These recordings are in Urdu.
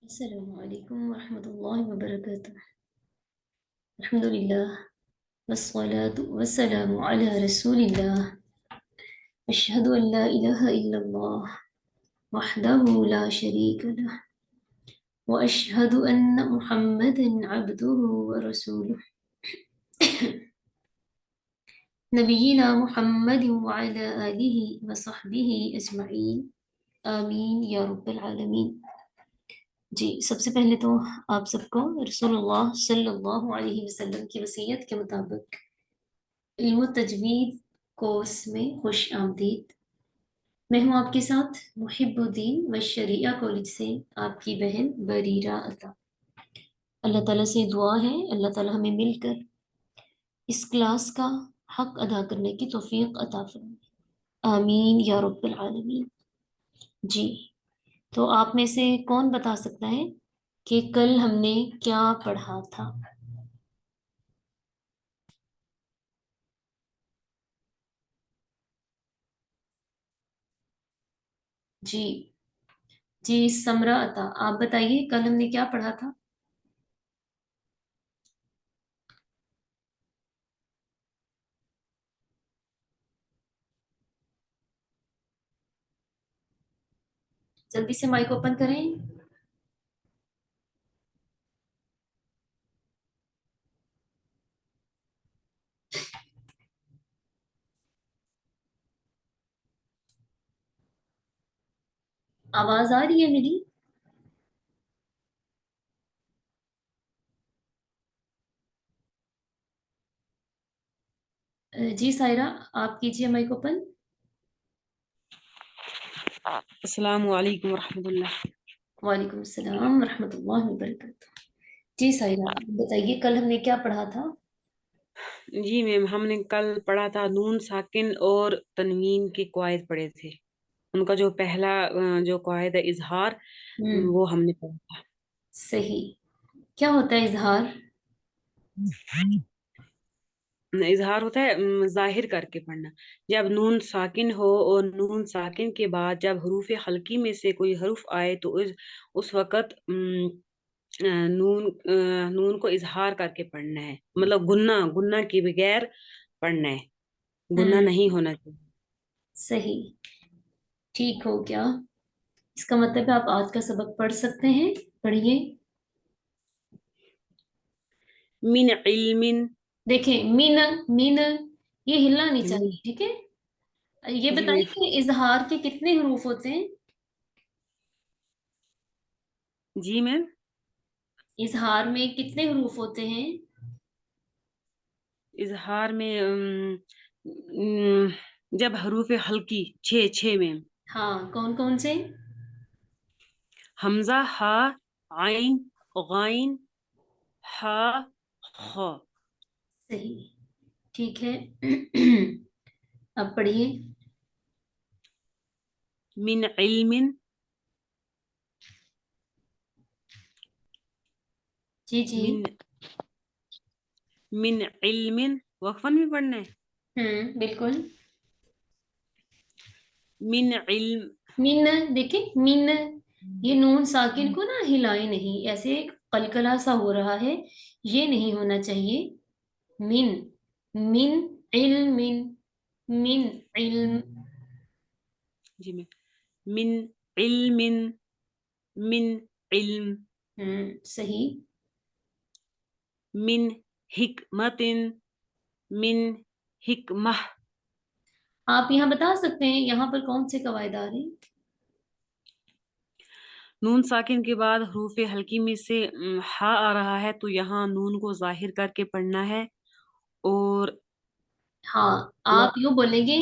السلام علیکم ورحمۃ اللہ وبرکاتہ۔ الحمد للہ والصلاة والسلام علی رسول اللہ، اشہد ان لا الہ الا اللہ وحدہ لا شریک لہ واشہد ان محمدا عبدہ ورسولہ نبینا محمد وعلی آلہ وصحبہ اجمعین، آمین یا رب العالمین۔ جی، سب سے پہلے تو آپ سب کو رسول اللہ صلی اللہ علیہ وسلم کی وصیت کے مطابق علم و تجوید کورس میں خوش آمدید۔ میں ہوں آپ کے ساتھ محب الدین و شریعہ کالج سے آپ کی بہن بریرہ عطا۔ اللہ تعالیٰ سے دعا ہے اللہ تعالیٰ ہمیں مل کر اس کلاس کا حق ادا کرنے کی توفیق عطا فرمائے، آمین یا رب العالمین۔ جی، تو آپ میں سے کون بتا سکتا ہے کہ کل ہم نے کیا پڑھا تھا؟ جی جی، سمرہ عطا، آپ بتائیے کل ہم نے کیا پڑھا تھا؟ جلدی سے مائک اوپن کریں۔ آواز آ رہی ہے میری؟ جی سائرہ، آپ کیجئے مائک اوپن۔ السلام علیکم ورحمۃ اللہ۔ وعلیکم السلام ورحمۃ اللہ وبرکاتہ۔ جی سائرہ، آپ بتائیے کل ہم نے کیا پڑھا تھا؟ جی میم، ہم نے کل پڑھا تھا نون ساکن اور تنوین کے قواعد پڑھے تھے۔ ان کا جو پہلا جو قواعد ہے اظہار، وہ ہم نے پڑھا تھا۔ صحیح، کیا ہوتا ہے اظہار؟ اظہار ہوتا ہے ظاہر کر کے پڑھنا۔ جب نون ساکن ہو اور نون ساکن کے بعد جب حروف حلقی میں سے کوئی حرف آئے تو اس وقت نون کو اظہار کر کے پڑھنا ہے، مطلب گننا کے بغیر پڑھنا ہے، گننا نہیں ہونا چاہیے۔ صحیح، ٹھیک ہو گیا۔ اس کا مطلب ہے آپ آج کا سبق پڑھ سکتے ہیں، پڑھیے۔ من علم، دیکھیں مین مین یہ ہلنا نہیں چاہیے، ٹھیک ہے؟ یہ جی میں بتائیے کہ اظہار کے کتنے حروف ہوتے ہیں؟ جی میں اظہار میں کتنے حروف ہوتے ہیں؟ اظہار میں جب حروف حلقی چھ میں ہاں، کون کون سے؟ حمزہ، ہا، عین، غائن، ہا، خا۔ صحیح، ٹھیک ہے۔ اب پڑھیے۔ من علم، جی جی، من من علم، وقفن بھی پڑھنا ہے۔ بالکل۔ من علم، من، دیکھیں من، یہ نون ساکن کو نہ ہلائے نہیں، ایسے قلقلہ سا ہو رہا ہے، یہ نہیں ہونا چاہیے۔ من، من علم، من علم۔ جی میں من علم، من علم، صحیح۔ من حکمت، من حکمہ۔ آپ یہاں بتا سکتے ہیں یہاں پر کون سے قواعد آ رہے ہیں؟ نون ساکن کے بعد حروف حلقی میں سے ہا آ رہا ہے تو یہاں نون کو ظاہر کر کے پڑھنا ہے، اور ہاں، آپ یوں بولیں گے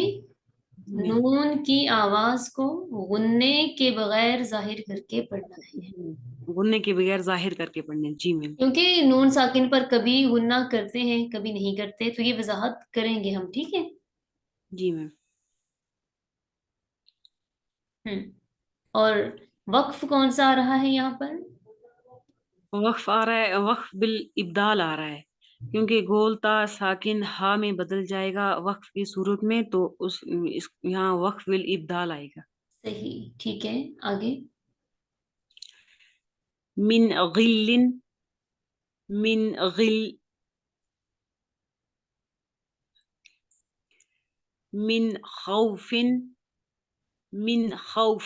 میں نون کی آواز کو غننے کے بغیر ظاہر کر کے پڑھنا ہے، غننے کے بغیر ظاہر کر کے پڑھنا ہے۔ جی میم۔ کیونکہ نون ساکن پر کبھی غنہ کرتے ہیں کبھی نہیں کرتے، تو یہ وضاحت کریں گے ہم، ٹھیک ہے؟ جی میم۔ اور وقف کون سا آ رہا ہے یہاں پر؟ وقف آ رہا ہے، وقف بالابدال آ رہا ہے، کیونکہ گول تا ساکن ہا میں بدل جائے گا وقف کی صورت میں، تو یہاں وقف بالابدال آئے گا۔ صحیح، ٹھیک ہے، آگے۔ من غل من غل من خوف من خوف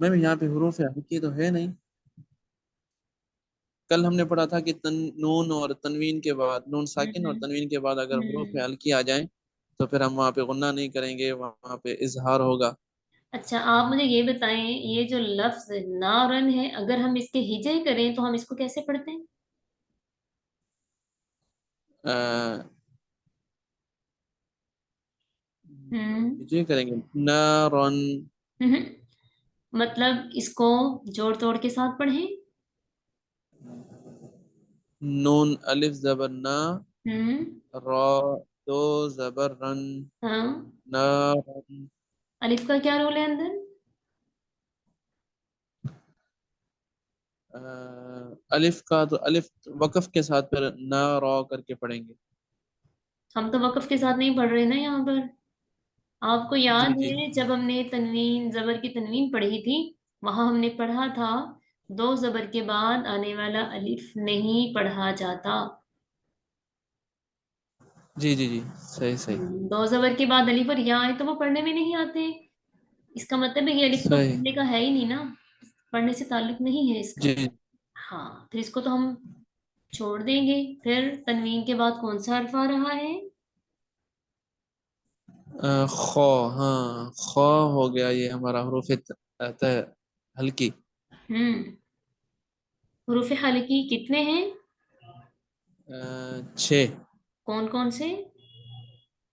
میم یہاں پہ حروف حلقی تو ہے نہیں. کل ہم نے پڑھا تھا کہ نون اور تنوین کے بعد، نون ساکن اور تنوین کے بعد اگر حروف حلقی آ جائیں تو پھر ہم وہاں پہ غنہ نہیں کریں گے، وہاں پہ اظہار ہوگا. اچھا آپ مجھے یہ بتائیں، یہ جو لفظ نارن ہے، اگر ہم اس کے ہجے کریں تو ہم اس کو کیسے پڑھتے ہیں؟ یہ کریں گے نارن. ہم۔ مطلب اس کو جوڑ توڑ کے ساتھ پڑھیں. نون الف زبر نا، ہم۔ را دو زبر رن، ہاں، نارن. الف کا کیا رول ہے اندر؟ الف کا تو الف وقف کے ساتھ پھر نا را کر کے پڑھیں گے. ہم تو وقف کے ساتھ نہیں پڑھ رہے نا یہاں پر. آپ کو جی یاد جی ہے جب ہم نے تنوین زبر کی تنوین پڑھی تھی، وہاں ہم نے پڑھا تھا دو زبر کے بعد آنے والا الف نہیں پڑھا جاتا. جی جی جی صحیح صحیح دو زبر کے بعد الف اور یا آئے تو وہ پڑھنے میں نہیں آتے. اس کا مطلب ہے یہ الف تو صحیح. پڑھنے کا ہے ہی نہیں نا، پڑھنے سے تعلق نہیں ہے اس کا. جی ہاں، پھر اس کو تو ہم چھوڑ دیں گے. پھر تنوین کے بعد کون سا حرف آ رہا ہے؟ خو. ہاں خو ہو گیا یہ ہمارا حروف ہلکی. حروف حلقی کتنے ہیں؟ 6. کون کون سے؟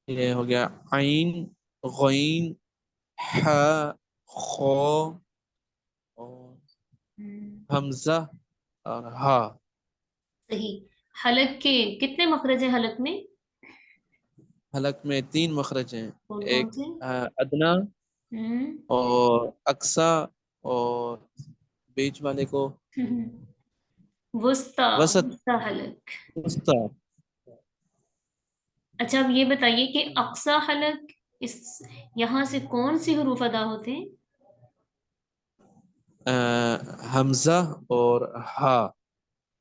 یہ ہو گیا عین، غین، ح، خو اور حمزہ اور ہا. صحیح. حلق کے کتنے مخرج ہیں حلق میں؟ حلق میں 3 مخرج ہیں. کون ایک کون سے؟ ادنا ہوں اور اقصا اور بیچ والے کو وسطی. وسط. وسطی حلق. وسطی. اچھا اب یہ بتائیے کہ اقصی حلق، اس یہاں سے کون سی حروف ادا ہوتے ہیں؟ حمزہ اور ہا.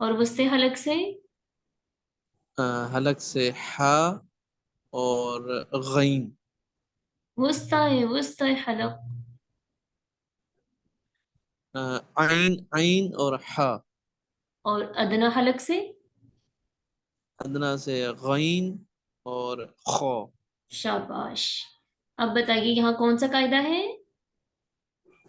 اور وسطی حلق سے؟ حلق سے ہا اور غین. وسطی حلق. عین، عین اور ہا. اور ادنا حلق سے؟ ادنا سے غین اور خو. شاباش. اب بتائیے یہاں کون سا قاعدہ ہے؟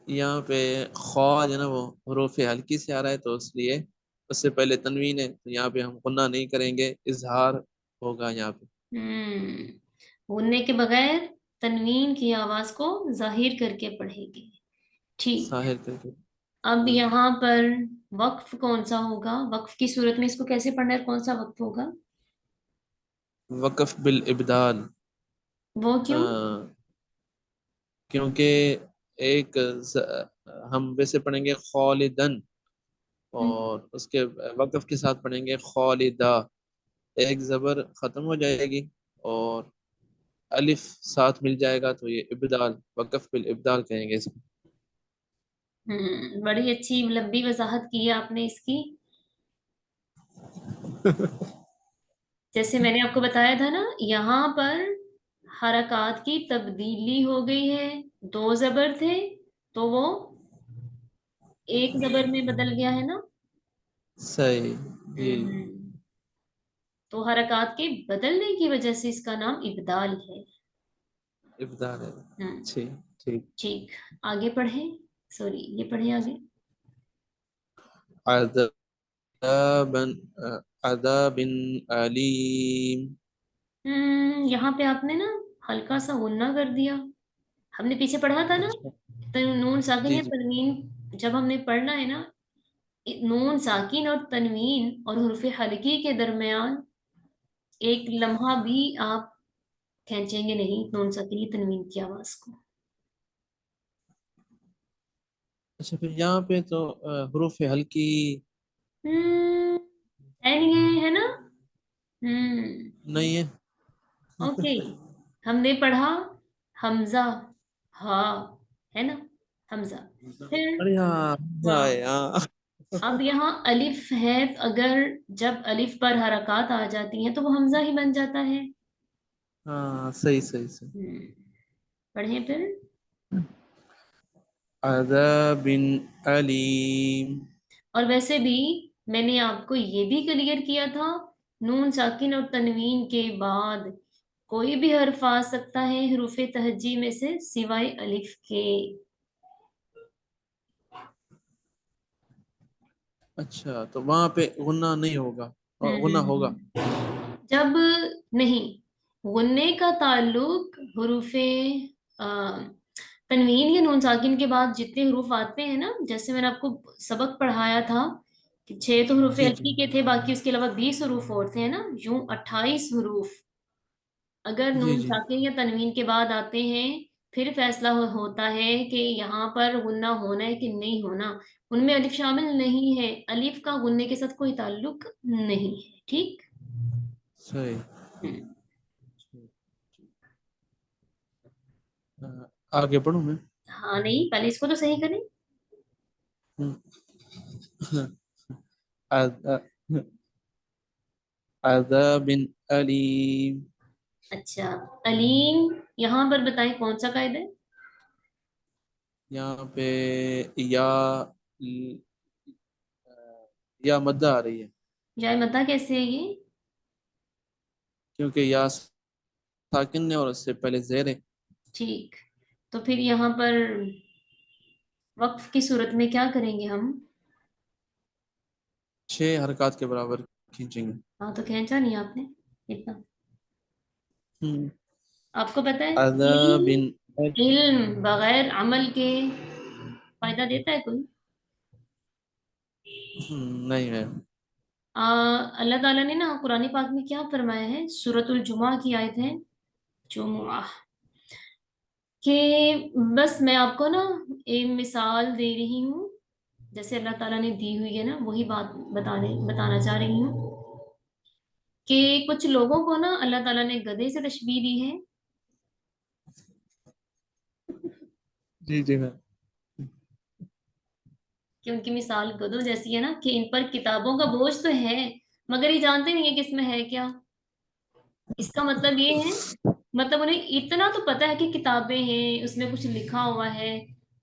یہاں پہ خو جو ہے نا وہ حروف ہلکی سے آ رہا ہے تو اس لیے اس سے پہلے تنوین ہے تو یہاں پہ ہم غنہ نہیں کریں گے، اظہار ہوگا یہاں پہ. بولنے کے بغیر تنوین کی آواز کو ظاہر کر کے پڑھے گی. ٹھیک. ظاہر کر کے. اب یہاں پر وقف کون سا ہوگا؟ وقف کی صورت میں اس کو کیسے پڑھنا ہے؟ کون سا وقف ہوگا؟ وقف بالابدال. وہ کیوں؟ کیونکہ ایک ہم ویسے پڑھیں گے خالدن ہم، اور اس کے وقف کے ساتھ پڑھیں گے خالدہ. ایک زبر ختم ہو جائے گی اور الف ساتھ مل جائے گا تو یہ ابدال، وقف بالابدال کہیں گے اس کو. بڑی اچھی لمبی وضاحت کی ہے آپ نے اس کی. جیسے میں نے آپ کو بتایا تھا نا، یہاں پر حرکات کی تبدیلی ہو گئی ہے. دو زبر تھے تو وہ ایک زبر میں بدل گیا ہے نا. صحیح. جی تو حرکات کے بدلنے کی وجہ سے اس کا نام ابدال ہے. ابدال ہے. ہم، ٹھیک ٹھیک. ٹھیک. آگے پڑھیں. سوری، یہ پڑھیں آگے. عذاباً، عذاب علیم. یہاں پہ آپ نے نا ہلکا سا غنہ کر دیا. ہم نے پیچھے پڑھا تھا نا اچھا. نون ساکن جی یا جی تنوین. جب ہم نے پڑھنا ہے نا نون ساکن اور تنوین اور حرف حلقی کے درمیان ایک لمحہ بھی آپ کھینچیں گے نہیں نون ساکن یا تنوین کی آواز کو. اچھا پھر یہاں پہ تو حروف ہلکی ہے نہیں ہے نا. نہیں ہے. اوکے. ہم نے پڑھا حمزہ، ہاں ہے نا، حمزہ. پھر ارے ہاں واو. ہاں. اب یہاں الف ہے، اگر جب الف پر حرکات آ جاتی ہیں تو وہ حمزہ ہی بن جاتا ہے. ہاں صحیح صحیح صحیح. ہم، پڑھیں پھر. عذاب علیم. اور ویسے بھی میں نے آپ کو یہ بھی کلیئر کیا تھا، نون ساکن اور تنوین کے بعد کوئی بھی حرف آ سکتا ہے حروف تہجی میں سے سوائے الف کے. اچھا تو وہاں پہ غنہ نہیں ہوگا، غنہ ہوگا. جب نہیں، غنے کا تعلق حروف تنوین یا نون ساکن کے بعد جتنے حروف آتے ہیں نا، جیسے میں نے آپ کو سبق پڑھایا تھا کہ 6 تو حروف جی جی الفی کے تھے، باقی اس کے علاوہ 20 حروف اور تھے نا، یوں 28 حروف اگر جی نون جی ساکن یا تنوین کے بعد آتے ہیں، پھر فیصلہ ہوتا ہے کہ یہاں پر غنہ ہونا ہے کہ نہیں ہونا. ان میں الف شامل نہیں ہے، الف کا غنے کے ساتھ کوئی تعلق نہیں ہے. ٹھیک. صحیح. ہم، آگے پڑھوں میں؟ ہاں نہیں، پہلے اس کو تو صحیح کریں. عذاب علیم. اچھا، علیم یہاں پر بتائیں کون سا قاعدہ ہے؟ یہاں پہ یا یا مدہ آ رہی ہے جائے متا کیسے ہے یہ؟ کیونکہ یا ساکن ہے اور اس سے پہلے زیر ہے. ٹھیک، تو پھر یہاں پر وقف کی صورت میں کیا کریں گے ہم؟ 6 حرکات کے برابر کھینچیں گے. ہاں تو کھینچا نہیں آپ نے اتنا. ہم، آپ کو پتا ہے عذاب علم، علم بغیر عمل کے فائدہ دیتا ہے کوئی؟ نہیں ہے. اللہ تعالیٰ نے نا قرآن پاک میں کیا فرمایا ہے، سورۃ الجمعہ کی آیت ہے جمعہ، کہ بس میں آپ کو نا ایک مثال دے رہی ہوں، جیسے اللہ تعالیٰ نے دی ہوئی ہے نا وہی بات بتانا چاہ رہی ہوں کہ کچھ لوگوں کو نا اللہ تعالیٰ نے گدھے سے تشبیہ دی ہے. جی جی میں کہ ان کی مثال گدھوں جیسی ہے نا، کہ ان پر کتابوں کا بوجھ تو ہے مگر یہ جانتے نہیں ہے کہ اس میں ہے کیا. اس کا مطلب یہ ہے، مطلب انہیں اتنا تو پتا ہے کہ کتابیں ہیں اس میں کچھ لکھا ہوا ہے،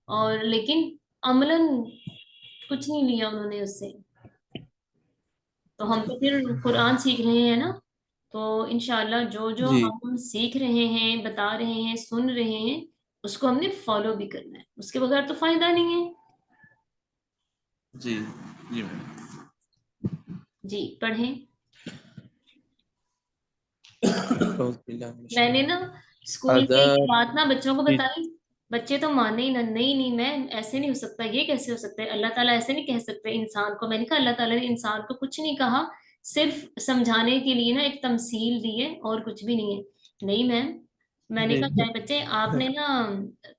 اور لیکن عملاً کچھ نہیں لیا انہوں نے اس سے. تو ہم تو پھر قرآن سیکھ رہے ہیں نا، تو انشاءاللہ جو جو جی ہم سیکھ رہے ہیں، بتا رہے ہیں، سن رہے ہیں، اس کو ہم نے فالو بھی کرنا ہے، اس کے بغیر تو فائدہ نہیں ہے. جی جی میں جی پڑھیں. اعوذ باللہ من میں نے الشیطان. نا اسکول میں یہ عذاب. بات نا بچوں کو جی بتائی، بچے تو مانے ہی نہ، نہیں نہیں میں ایسے نہیں ہو سکتا، یہ کیسے ہو سکتا ہے، اللہ تعالیٰ ایسے نہیں کہہ سکتے انسان کو. میں نے کہا اللہ تعالیٰ نے انسان کو کچھ نہیں کہا، صرف سمجھانے کے لیے نا ایک تمثیل دی ہے اور کچھ بھی نہیں ہے. نہیں میم، میں نے جی کہا کیا بچے آپ نے نا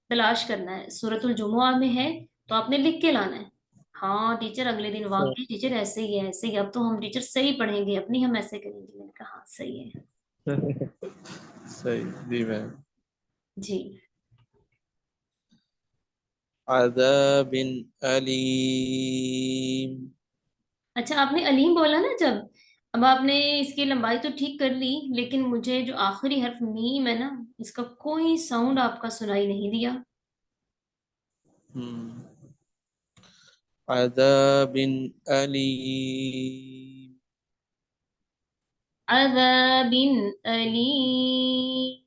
تلاش کرنا ہے، سورۃ الجمعہ میں ہے تو آپ نے لکھ کے لانا ہے. ہاں ٹیچر اگلے دن واقعی ٹیچر ایسے ہی ہے، ایسے ہی، اب تو ہم ٹیچر صحیح پڑھیں گے، اپنی ہم ایسے کریں گے. میں نے کہا ہاں صحیح ہے. صحیح. جی میں جی عذاب علیم. اچھا، آپ نے علیم بولا نا جب، اب آپ نے اس کی لمبائی تو ٹھیک کر لی، لیکن مجھے جو آخری حرف میم ہے نا، اس کا کوئی ساؤنڈ آپ کا سنائی نہیں دیا. عذاب علیم. عذاب علیم.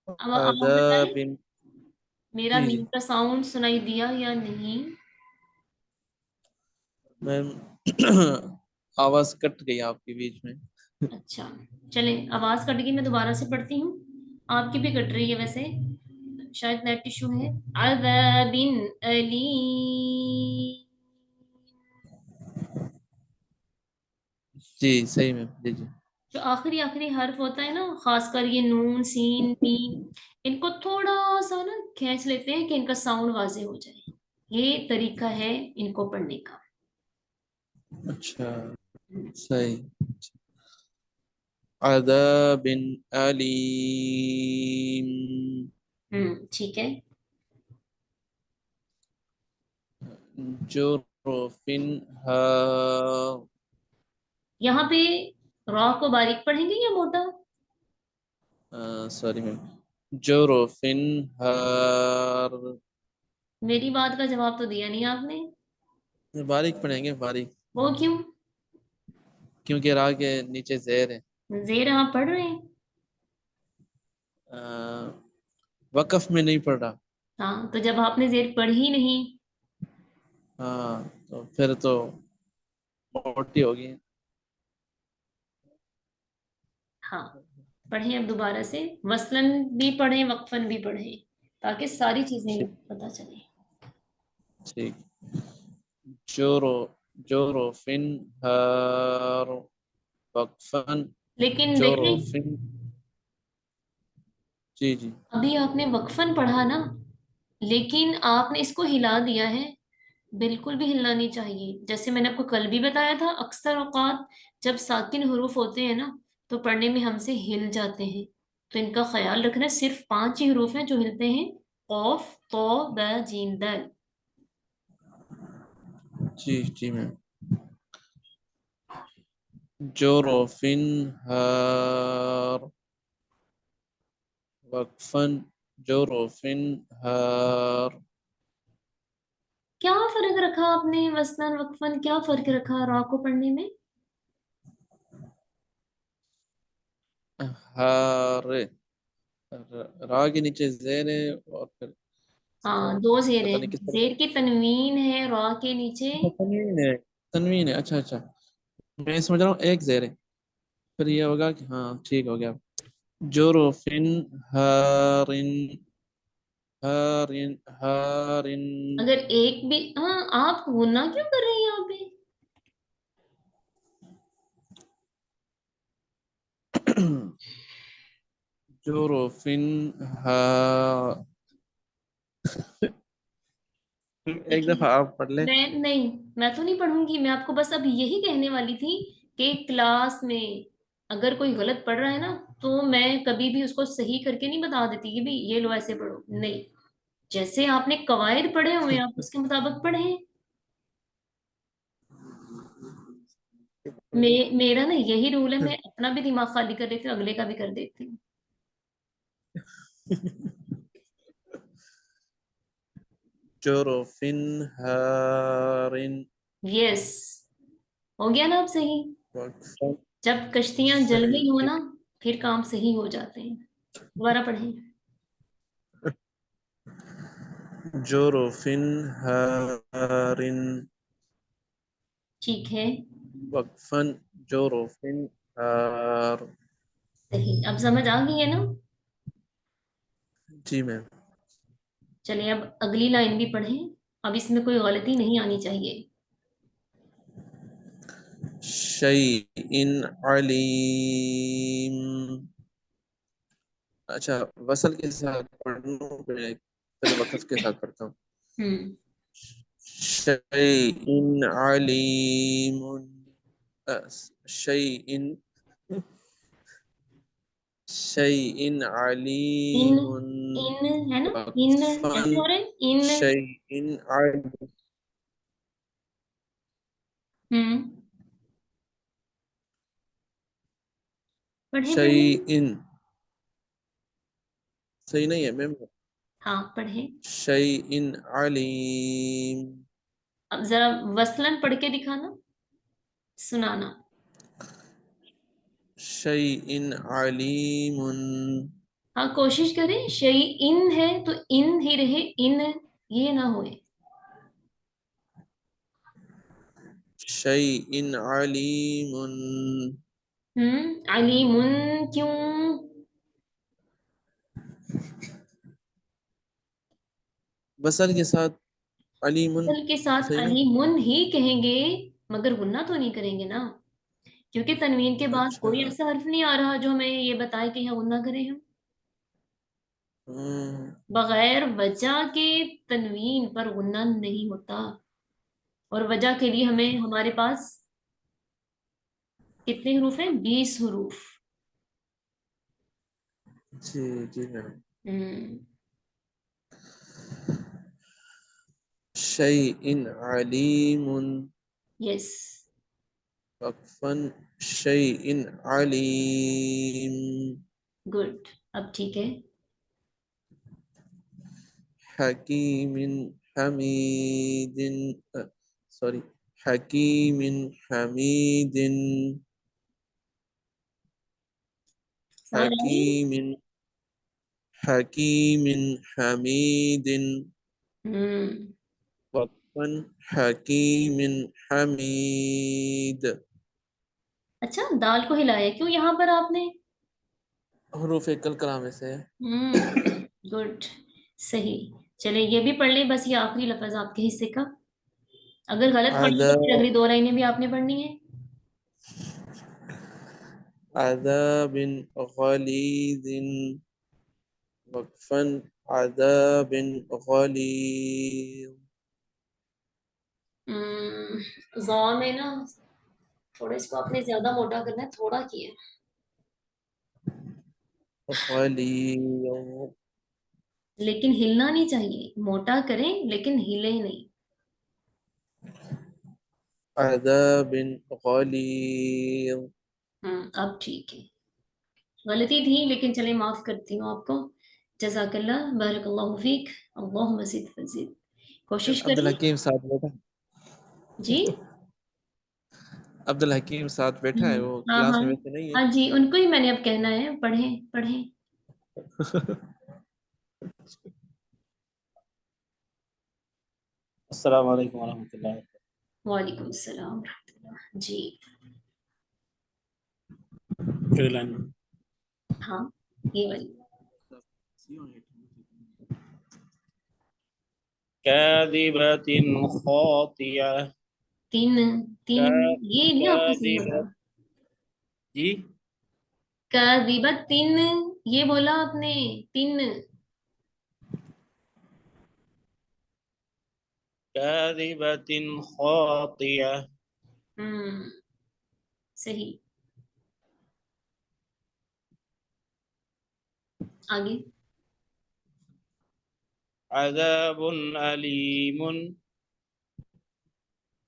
اب آپ بتائیں عذاب. میرا جی جی میم کا ساؤنڈ سنائی دیا یا نہیں؟ میم آواز کٹ گئی آپ کے بیچ میں. اچھا چلیں، آواز کٹ گئی، میں دوبارہ سے پڑھتی ہوں. آپ کی بھی کٹ رہی ہے ویسے، شاید نیٹ ایشو ہے. عذاب علیم. جی صحیح میم. جی جی جو آخری آخری حرف ہوتا ہے نا، خاص کر یہ نون سین میم، ان کو تھوڑا سا نا کھینچ لیتے ہیں کہ ان کا ساؤنڈ واضح ہو جائے. یہ طریقہ ہے ان کو پڑھنے کا. اچھا صحیح. عذاب علیم. ٹھیک ہے. جرف ہا. یہاں پہ را کو باریک پڑھیں گے یا موٹا؟ Sorry ma'am. جرف ہار. میری بات کا جواب تو دیا نہیں آپ نے. باریک پڑھیں گے باریک، وہ کیوں؟ کیونکہ را کے نیچے زیر ہے. زیر آپ پڑھ رہے ہیں؟ وقف میں نہیں پڑھ رہا. ہاں تو جب آپ نے زیر پڑھی نہیں. ہاں تو پھر تو موٹی ہوگی. ہاں پڑھیں اب دوبارہ سے، وصلاً بھی پڑھیں وقفاً بھی پڑھیں تاکہ ساری چیزیں ٹھیک پتہ چلیں. ٹھیک. جورفن ہار وقفن. لیکن دیکھیں جورفن. جی جی. ابھی آپ نے وقفاً پڑھا نا، لیکن آپ نے اس کو ہلا دیا ہے. بالکل بھی ہلنا نہیں چاہیے. جیسے میں نے آپ کو کل بھی بتایا تھا، اکثر اوقات جب ساکن حروف ہوتے ہیں نا تو پڑھنے میں ہم سے ہل جاتے ہیں. تو ان کا خیال رکھنا، صرف 5 ہی حروف ہیں جو ہلتے ہیں: قوف، تو، ب، جیم، دال. جی جی میم. جورفن ہار وقفن. جورفن ہار. کیا فرق رکھا آپ نے وصلاً وقفاً؟ کیا فرق رکھا را کو پڑھنے میں؟ ہار را کے نیچے زیر ہے اور پھر ہاں 2 زیر پتہ ہیں. نہیں کس طرح. زیر کی تنوین ہے را کے نیچے. اچھا تنوین ہے. تنوین ہے. اچھا اچھا، میں سمجھ رہا ہوں ایک زیر ہے. پھر یہ ہوگا کہ ہاں ٹھیک ہو گیا. جورفن ہارن. Horn horn. اگر ایک بھی، ہاں آپ گناہ کیوں کر رہی ہیں یہاں پہ؟ جورفن ہا. ایک دیکھیں دفعہ آپ پڑھ لیں. میں تو نہیں پڑھوں گی. میں آپ کو بس اب یہی کہنے والی تھی کہ کلاس میں اگر کوئی غلط پڑھ رہا ہے نا تو میں کبھی بھی اس کو صحیح کر کے نہیں بتا دیتی کہ بھی یہ لو ایسے پڑھو. نہیں، جیسے آپ نے قواعد پڑھے ہوئے ہیں آپ اس کے مطابق پڑھیں. میرا نا یہی رول ہے، میں اپنا بھی دماغ خالی کر دیتی ہوں، اگلے کا بھی کر دیتی ہوں. جورفن ہارن یس، ہو گیا نا اب صحیح. وقفن. جب کشتیاں جل صحیح گئی ہو نا ٹھیک. پھر کام صحیح ہو جاتے ہیں. دوبارہ پڑھیں. جورفن ہارن ٹھیک ہے، وقفن. جورفن ہار. صحیح. اب سمجھ آ گئی ہے نا؟ جی میم. چلیں اب اگلی لائن بھی پڑھیں. اب اس میں کوئی غلطی نہیں آنی چاہیے. شیء علیم. اچھا وصل کے ساتھ پڑھوں پھر وقف کے ساتھ پڑھتا ہوں. ہوں شیء علیم. شیء شیء ان علیم. ان ہے نا، ان وقفاً. ایسے ہو رہے ہیں ان. شیء علیم. ہوں پڑھیں پڑھیں. شیء صحیح نہیں ہے میم. ہاں پڑھیں. شیء علیم. اب ذرا وصلاً پڑھ کے دکھانا، سنانا. شیء علیم. ہاں کوشش کریں. شیء ان ہے تو ان ہی رہے، ان یہ نہ ہوئے. شیء علیم. علیم کیوں؟ وصل کے ساتھ علیم. اصل کے ساتھ صحیح نہیں. علیمن ہی کہیں گے مگر غنہ تو نہیں کریں گے نا، کیونکہ تنوین کے بعد اچھا. کوئی ایسا حرف نہیں آ رہا جو ہمیں یہ بتائے کہ یہاں غنہ کریں ہم. بغیر وجہ کے تنوین پر غنہ نہیں ہوتا. اور وجہ کے لیے ہمیں ہمارے پاس کتنے حروف ہیں؟ 20 حروف. جی جی میم. شیء علیم. یس. وقفاً. شیء علیم. گڈ. اب ٹھیک ہے. حکیم حمید سوری حکیم حمید اور حکیم حکیم حمید وقفا حکیم حمید. اچھا دال کو ہلایا کیوں یہاں پر آپ نے؟ حروف کلکلہ میں سے. گڈ، صحیح. چلے یہ بھی پڑھ لیں، بس یہ آخری لفظ آپ کے حصے کا. اگر غلط پڑھ لیں تو پھر عذاب اگلی 2 لائنیں بھی آپ نے پڑھنی ہے. عذاب غلیظ وقفا عذاب غلیظ. زا میں نا تھوڑا اس کو آپ نے زیادہ موٹا کرنا ہے، تھوڑا کیا ہے. غلیظ لیکن ہلنا نہیں چاہیے، موٹا کریں لیکن ہلے نہیں. عذاب غلیظ. اب ٹھیک ہے. غلطی تھی لیکن چلے معاف کرتی ہوں آپ کو. جزاک اللہ، بارک اللہ فیک، اللہم زد فزد. کوشش عبد کریں. الحکیم ساتھ بیٹھا جی عبد الحکیم ساتھ بیٹھا ہے، وہ ہاں کلاس ہاں میں ویسے نہیں ہاں جی، ان کو ہی میں نے اب کہنا ہے پڑھیں پڑھیں. ہے. السلام علیکم ورحمۃ اللہ. وعلیکم السلام ورحمۃ اللہ. جی فعلاً ہاں یہ والی. کاذبۃ خاطئہ. تین تین یہ نہیں آپ کو صحیح ہوتا. کاذبۃ جی کذبت تین یہ بولا آپ نے، تین. کاذبۃ خاطئہ. صحیح. آگے. عذاب علیم.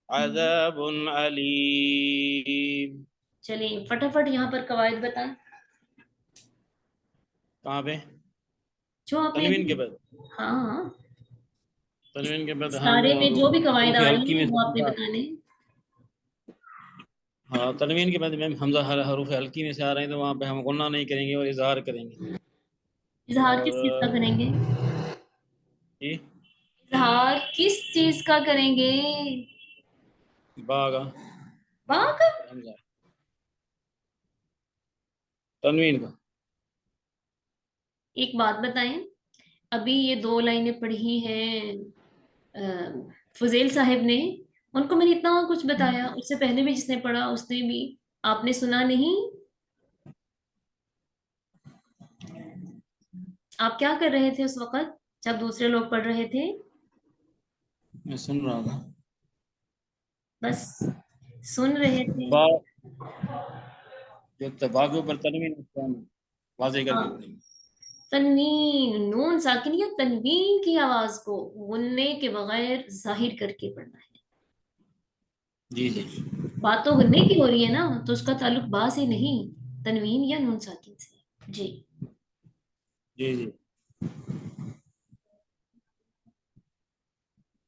عذاب علیم. چلیں فٹافٹ یہاں پر قواعد بتائیں کہاں پہ؟ جو آپ نے. تنوین کے بعد. ہاں ہاں تنوین کے بعد ہاں سارے میں جو بھی قواعد حروف آ رہی حلقی ہیں میں وہ آپ نے سے. بتانے ہیں. ہاں تنوین کے بعد میم حمزہ حروف حلقی میں سے آ رہے ہیں تو وہاں پہ ہم غنہ نہیں کریں گے اور اظہار کریں گے. اظہار اور کس چیز کا کریں گے؟ جی اظہار کس چیز کا کریں گے؟ باغ با کا. حمزہ تنوین کا. ایک بات بتائیں، ابھی یہ 2 لائنیں پڑھی ہیں فضیل صاحب نے، ان کو میں نے اتنا کچھ بتایا، اس سے پہلے بھی جس نے پڑھا اس نے بھی. آپ نے سنا نہیں؟ آپ کیا کر رہے تھے اس وقت جب دوسرے لوگ پڑھ رہے تھے؟ میں سن رہا تھا. بس سن رہے تھے. با جو با کے اوپر تنوین واضح کر ہاں کے پڑھیں گے. تنوین، نون ساکن یا تنوین کی آواز کو غننے کے بغیر ظاہر کر کے پڑھنا ہے. جی جی بات تو غننے کی ہو رہی ہے نا، تو اس کا تعلق با سے نہیں، تنوین یا نون ساکن سے. جی جی جی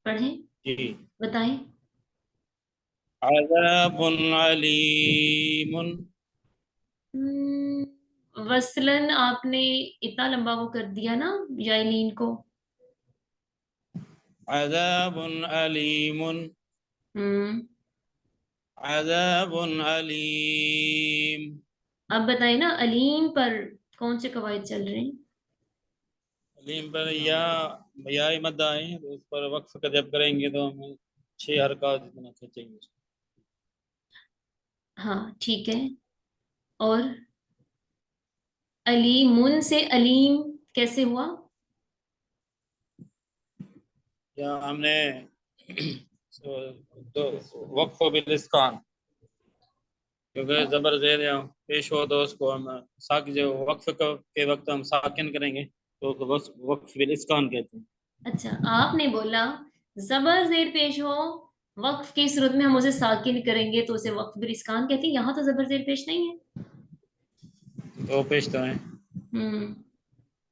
پڑھیں جی. بتائیں. عذاب علیم. وصلن آپ نے اتنا لمبا وہ کر دیا نا یائلین کو. عذاب علیم. ہم، عذاب علیم. اب بتائیں نا علیم پر کون سے قواعد چل رہے ہیں؟ علیم پر یا مد آئے ہیں تو اس پر وقف کا جب کریں گے تو ہمیں 6 حرکات اتنا کھینچیں گے. ہاں ٹھیک ہے. اور علیمن سے علیم کیسے ہوا؟ یا ہم نے وقف و بالاسکان کیونکہ زبر زیر یا پیش ہو تو اس کو ہم جو وقف کے وقت ہم ساکن کریں گے تو وقف بالاسکان کہتے ہیں. اچھا آپ نے بولا زبر زیر پیش ہو وقف کی صورت میں ہم اسے ساکن کریں گے تو اسے وقف بالاسکان کہتے ہیں. یہاں تو زبر زیر پیش نہیں ہے. تو پیش تو ہیں.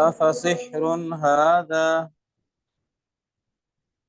أفسحر هذا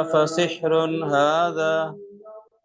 أفسحر هذا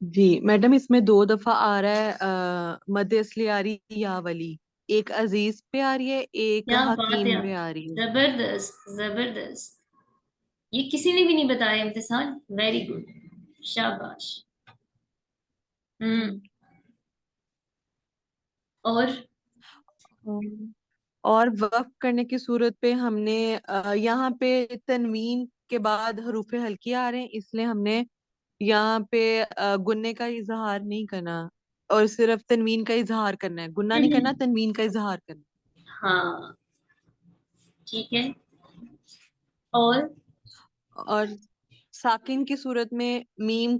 جی میڈم اس میں 2 دفعہ آ رہا ہے مد اصلی آ رہی ہے یا ولی، ایک عزیز پہ آ رہی ہے، ایک کیا بات ہے حکیم آپ پہ کی، آ رہی ہے۔ زبردست زبردست، یہ کسی نے بھی نہیں بتایا امتحان، ویری گڈ، شاباش۔ اور اور وقف کرنے کی صورت پہ ہم نے یہاں پہ تنوین کے بعد حروف ہلکی آ رہے ہیں، اس لیے ہم نے یہاں پہ گنے کا اظہار نہیں کرنا اور صرف تنوین کا اظہار کرنا ہے، گنا نہیں کرنا، تنوین کا اظہار کرنا ہاں ٹھیک ہے، اور اور ساکن کی صورت میں میم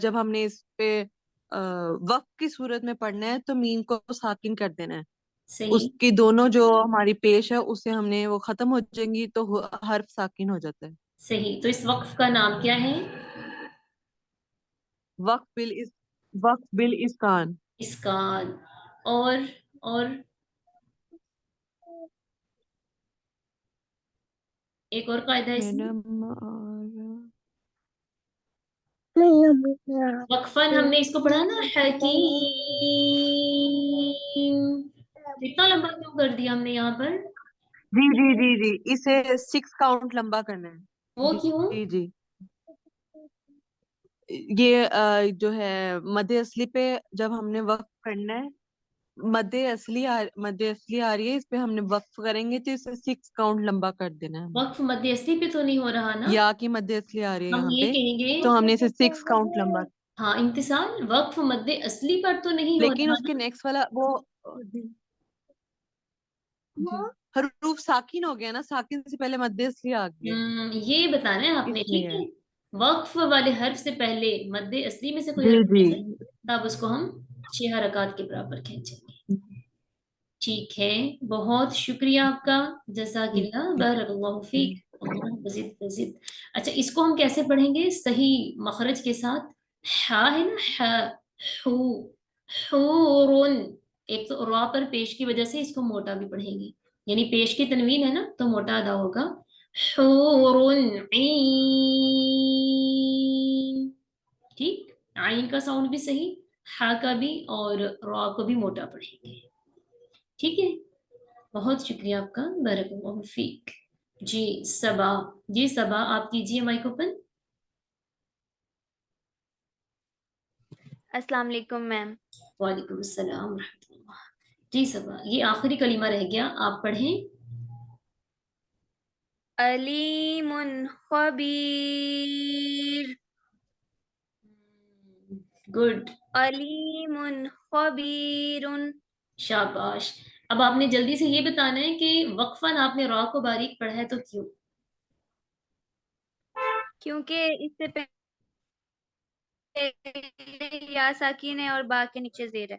جب ہم نے اس پہ وقف کی صورت میں پڑھنا ہے تو میم کو ساکن کر دینا ہے، اس صحیح کی دونوں جو ہماری پیش ہے اسے ہم نے وہ ختم ہو جائیں گی تو حرف ساکن ہو جاتا ہے۔ صحیح، تو اس وقف کا نام کیا ہے؟ وقف بالاسکان۔ اسکان، اور ایک اور قاعدہ ہے اس میں، میڈم وقفاً ہم نے اس کو پڑھا نا، حکیم، اتنا لمبا کیوں کر دیا ہم نے یہاں پر؟ جی جی جی جی اسے 6 کاؤنٹ لمبا کرنا ہے۔ وہ جی کیوں؟ جی جی یہ جو ہے مد اصلی پہ جب ہم نے وقف کرنا ہے، مد اصلی آ رہی ہے، اس پہ ہم نے وقف کریں گے تو اسے 6 کاؤنٹ لمبا کر دینا ہے ہمیں۔ وقف مد اصلی پہ تو نہیں ہو رہا نا، یا کی مد اصلی آ رہی ہے ہم یہاں یہ پہ کہیں گے، تو ہم نے اسے 6 کاؤنٹ لمبا، ہاں امتثال، وقف مد اصلی پر تو نہیں ہو لیکن رہا اس کے نا، نیکسٹ والا وہ حروف ساکن ہو گیا نا، ساکن سے پہلے مد اصلی آ گیا یہ بتانا ہے آپ نے، اس ٹھیک لیے۔ ہے، وقف والے حرف سے پہلے مد اصلی میں سے کوئی جی حرف جی ہے تب اس کو ہم 6 حرکات کے برابر کھینچیں گے۔ ٹھیک ہے، بہت شکریہ آپ کا، جزاک اللہ، بارک اللہ فیک، اللہ مزید مزید۔ اچھا اس کو ہم کیسے پڑھیں گے صحیح مخرج کے ساتھ؟ ہا ہے نا، ہا، ہو، حورن، ایک تو را پر پیش کی وجہ سے اس کو موٹا بھی پڑھیں گے، یعنی پیش کی تنوین ہے نا تو موٹا ادا ہوگا، حورن عین، ٹھیک، عین کا ساؤنڈ بھی صحیح، ہا کا بھی، اور را کو بھی موٹا پڑھیں گے، ٹھیک ہے، بہت شکریہ آپ کا، بارک اللہ فیک۔ جی صبا، جی صبا آپ کیجئے مائک اوپن۔ السلام علیکم میم۔ وعلیکم السلام ورحمۃ اللہ۔ جی صبا، یہ آخری کلمہ رہ گیا، آپ پڑھیں۔ علیم خبیر، گڈ، علیم خبیر۔ شاباش۔ اب آپ نے جلدی سے یہ بتانا ہے کہ وقفاً آپ نے را کو باریک پڑھا ہے تو کیوں؟ کیونکہ اس سے پہلے یا ساکن ہے اور با کے نیچے زیر ہے۔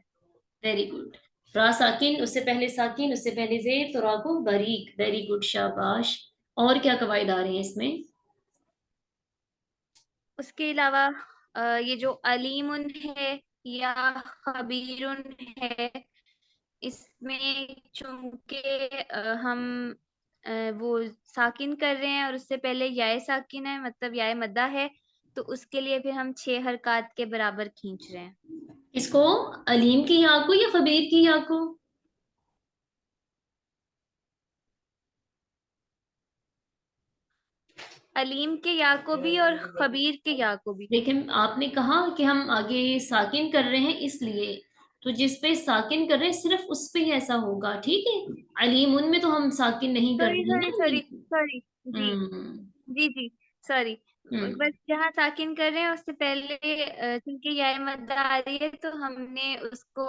ویری گڈ، را ساکن، اس سے پہلے ساکن، اس سے پہلے زیر، تو را کو باریک، ویری گڈ، شاباش۔ اور کیا قواعد آ رہے ہیں اس میں؟ اس کے علاوہ یہ جو علیم ہے یا خبیر ہے، اس میں چونکہ ہم وہ ساکن کر رہے ہیں اور اس سے پہلے یائے ساکن ہے، مطلب یائے مدہ ہے، تو اس کے لیے پھر ہم 6 حرکات کے برابر کھینچ رہے ہیں۔ اس کو علیم کی یا کو یا خبیر کی یا کو؟ علیم کے یا کو بھی اور خبیر کے یا کو بھی۔ لیکن آپ نے کہا کہ ہم آگے ساکن کر رہے ہیں، اس لیے تو جس پہ ساکن کر رہے ہیں صرف اس پہ ہی ایسا ہوگا، ٹھیک ہے، علیم ان میں تو ہم ساکن نہیں کر رہے ہیں سوری جی نا۔ جی جی سوری، ہم بس جہاں ساکن کر رہے ہیں اس سے پہلے چونکہ یا مدہ آ رہی ہے تو ہم نے اس کو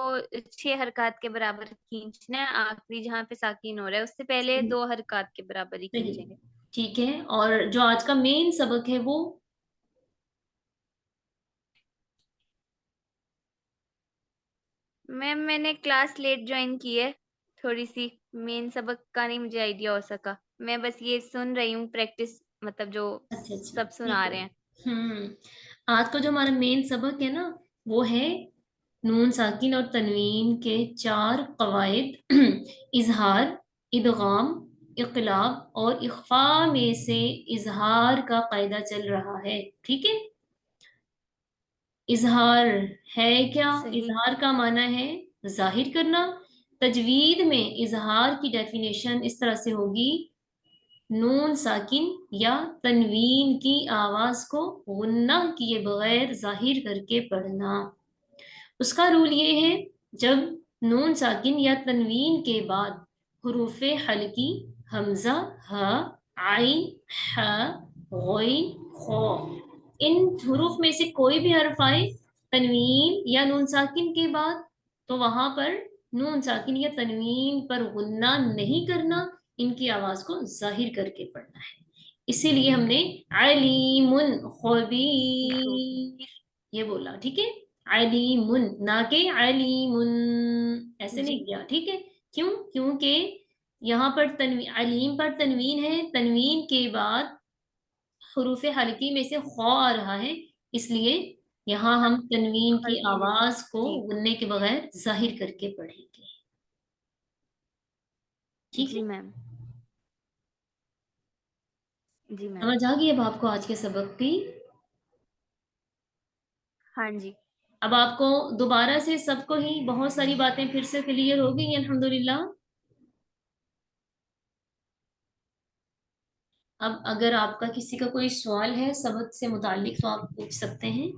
6 حرکات کے برابر کھینچنا ہے، آخری جہاں پہ ساکن ہو رہا ہے اس سے پہلے 2 حرکات کے برابر ہی کھینچیں گے۔ ٹھیک ہے، اور جو آج کا مین سبق ہے وہ میم میں نے کلاس لیٹ جوائن کی ہے، تھوڑی سی مین سبق کا نہیں مجھے آئیڈیا ہو سکا، میں بس یہ سن رہی ہوں پریکٹس، مطلب جو اچھا سب سنا رہے ہیں۔ آج کا جو ہمارا مین سبق ہے نا وہ ہے نون ساکن اور تنوین کے 4 قواعد، اظہار، ادغام، اقلاب اور اخفاء میں سے اظہار کا قاعدہ چل رہا ہے، ٹھیک ہے، اظہار ہے کیا؟ صحیح اظہار کا معنی ہے ظاہر کرنا. تجوید میں اظہار کی ڈیفینیشن اس طرح سے ہوگی: نون ساکن یا تنوین کی آواز کو غنہ کیے بغیر ظاہر کر کے پڑھنا. اس کا رول یہ ہے جب نون ساکن یا تنوین کے بعد حروف حلقی حمزہ، ہا، عین، ح، غین، خو، ان حروف میں سے کوئی بھی حرف آئے تنوین یا نون ساکن کے بعد، تو وہاں پر نون ساکن یا تنوین پر غنہ نہیں کرنا، ان کی آواز کو ظاہر کر کے پڑھنا ہے. اسی لیے ہم نے علیم خبیر یہ بولا. ٹھیک ہے، علیم، نہ کہ علیم ایسے نہیں کیا. ٹھیک ہے، کیوں؟ کیونکہ یہاں پر علیم پر تنوین ہے، تنوین کے بعد حروف حلقی میں سے خو آ رہا ہے، اس لیے یہاں ہم تنوین کی خلقی میں. آواز کو جی غننے کے بغیر ظاہر کر کے پڑھیں گے. ٹھیک جی ہے، میم. جی میم. سمجھ آ گئی اب آپ کو آج کے سبق کی؟ ہاں جی. اب آپ کو دوبارہ سے سب کو ہی بہت ساری باتیں پھر سے کلیئر ہو گئی الحمدللہ. اب اگر آپ کا کسی کا کوئی سوال ہے سبق سے متعلق تو آپ پوچھ سکتے ہیں.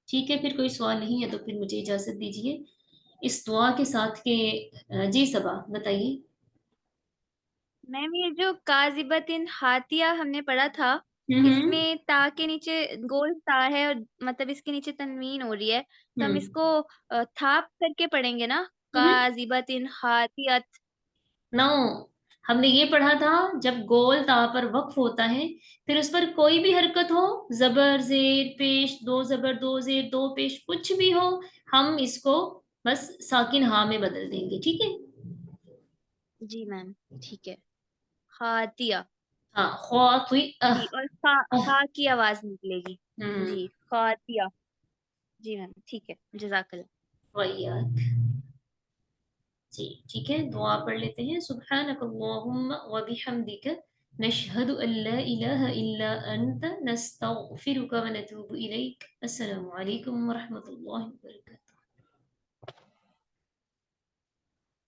ٹھیک ہے، پھر کوئی سوال نہیں ہے تو پھر مجھے اجازت دیجیے اس دعا کے ساتھ کہ جی صبا بتائیے. میم یہ جو کاذبتن ہاتیہ ہم نے پڑھا تھا، اس میں تا کے نیچے گول تا ہے اور مطلب اس کے نیچے تنوین ہو رہی ہے، تو ہم اس کو تھاپ کر کے پڑھیں گے نا، کاذبتن ہاتیت. نو، ہم نے یہ پڑھا تھا جب گول تا پر وقف ہوتا ہے پھر اس پر کوئی بھی حرکت ہو، زبر زیر پیش، دو زبر دو زیر دو پیش، کچھ بھی ہو، ہم اس کو بس ساکن ہاں میں بدل دیں گے. ٹھیک ہے، جی میم ٹھیک ہے. ہاتیہ. ہاں، خوات ہوئی جی، اور خا کی آواز نکلے گی. جی خاتیہ. جی میم ٹھیک ہے، جزاک اللہ. ویاک. جی ٹھیک ہے، دعا پڑھ لیتے ہیں. سبحانک اللہم و بحمدک نشہد ان لا الہ الا انت نستغفرک و نتوب الیک. السلام علیکم ورحمۃ اللہ وبرکاتہ.